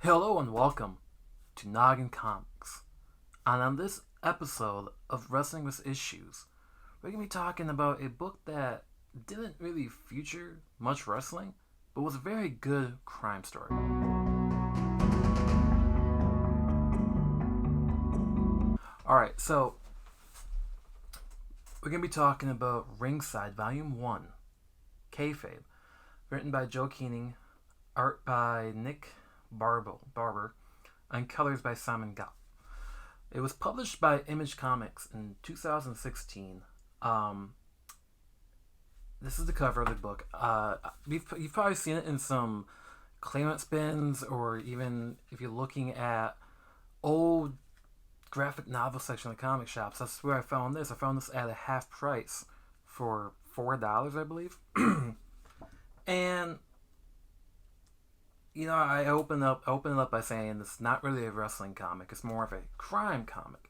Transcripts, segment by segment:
Hello and welcome to Noggin Comics. And on this episode of Wrestling with Issues, we're going to be talking about a book that didn't really feature much wrestling, but was a very good crime story. Alright, so we're going to be talking about Ringside Vol.1, Kayfabe, written by Joe Keatinge, art by Nick Barber, and colors by Simon Gough. It was published by Image Comics in 2016. This is the cover of the book. You've probably seen it in some clearance bins, or even if you're looking at old graphic novel section of comic shops. That's where I found this. I found this at a half price for $4, I believe. And I open it up by saying it's not really a wrestling comic. It's more of a crime comic.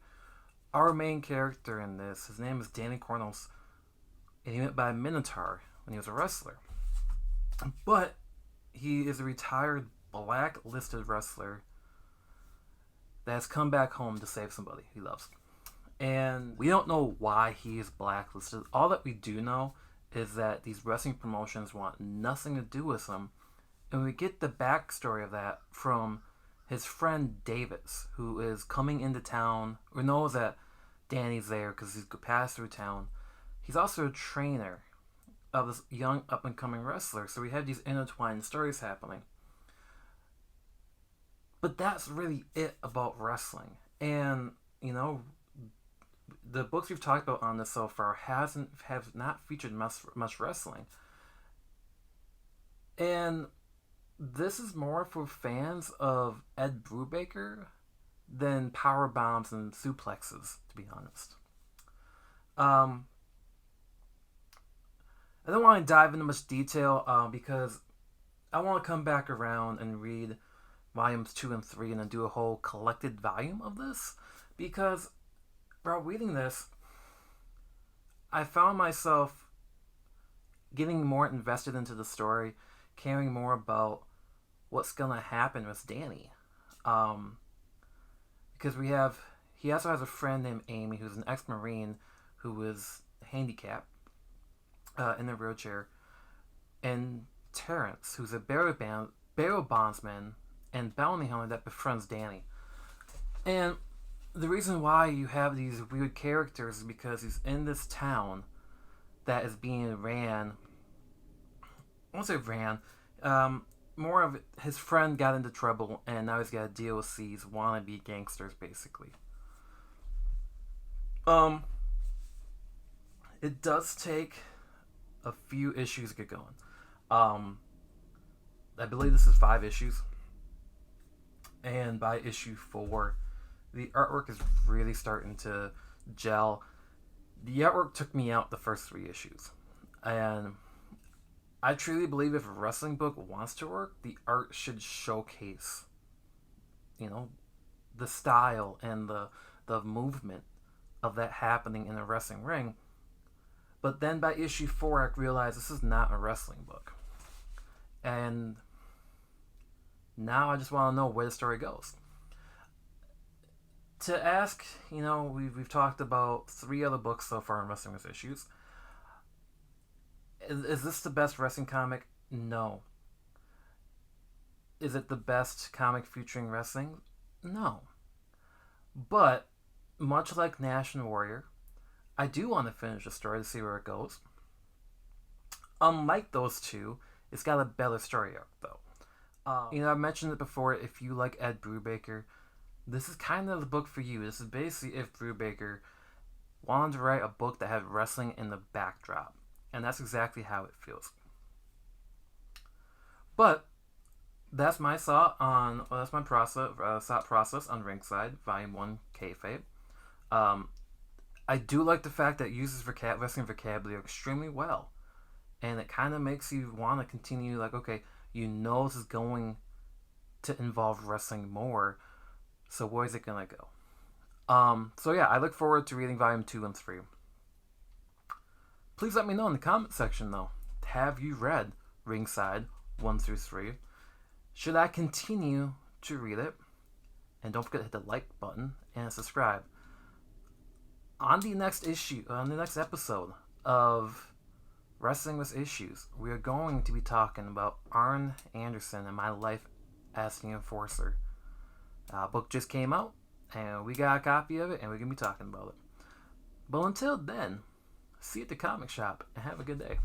Our main character in this, his name is Danny Cornels, and he went by Minotaur when he was a wrestler. But he is a retired blacklisted wrestler that has come back home to save somebody he loves. And we don't know why he is blacklisted. All that we do know is that these wrestling promotions want nothing to do with him. And we get the backstory of that from his friend Davis, who is coming into town, or knows that Danny's there because he's passed through town. He's also a trainer of this young up-and-coming wrestler, so we have these intertwined stories happening. But that's really it about wrestling. And, the books we've talked about on this so far have not featured much wrestling. And this is more for fans of Ed Brubaker than power bombs and suplexes, to be honest. I don't want to dive into much detail because I want to come back around and read volumes 2 and 3 and then do a whole collected volume of this, because while reading this, I found myself getting more invested into the story, caring more about what's gonna happen with Danny, because he also has a friend named Amy, who's an ex-Marine who is handicapped in a wheelchair, and Terrence, who's a bail bondsman and bounty hunter that befriends Danny. And the reason why you have these weird characters is because he's in this town that is being ran. I won't say ran. More of his friend got into trouble, and now he's got to deal with these wannabe gangsters, basically. It does take a few issues to get going. I believe this is 5 issues. And by issue 4, the artwork is really starting to gel. The artwork took me out the first 3 issues. And I truly believe if a wrestling book wants to work, the art should showcase, the style and the movement of that happening in a wrestling ring. But then by issue 4, I realized this is not a wrestling book. And now I just want to know where the story goes. To ask, we've talked about 3 other books so far in Wrestling with Issues. Is this the best wrestling comic? No. Is it the best comic featuring wrestling? No. But, much like National Warrior, I do want to finish the story to see where it goes. Unlike those two, it's got a better story arc, though. I've mentioned it before, if you like Ed Brubaker, this is kind of the book for you. This is basically if Brubaker wanted to write a book that had wrestling in the backdrop. And that's exactly how it feels. But that's my thought process on Ringside Vol.1 Kayfabe. I do like the fact that it uses wrestling vocabulary extremely well, and it kind of makes you want to continue. Like, okay, this is going to involve wrestling more. So where is it gonna go? So yeah, I look forward to reading volume 2 and 3. Please let me know in the comment section, though. Have you read Ringside 1 through 3? Should I continue to read it. And don't forget to hit the like button and subscribe. On the next episode of Wrestling with Issues, we are going to be talking about Arn Anderson and my life as the Enforcer. Book just came out, and we got a copy of it, and we're going to be talking about it. But until then, see you at the comic shop, and have a good day.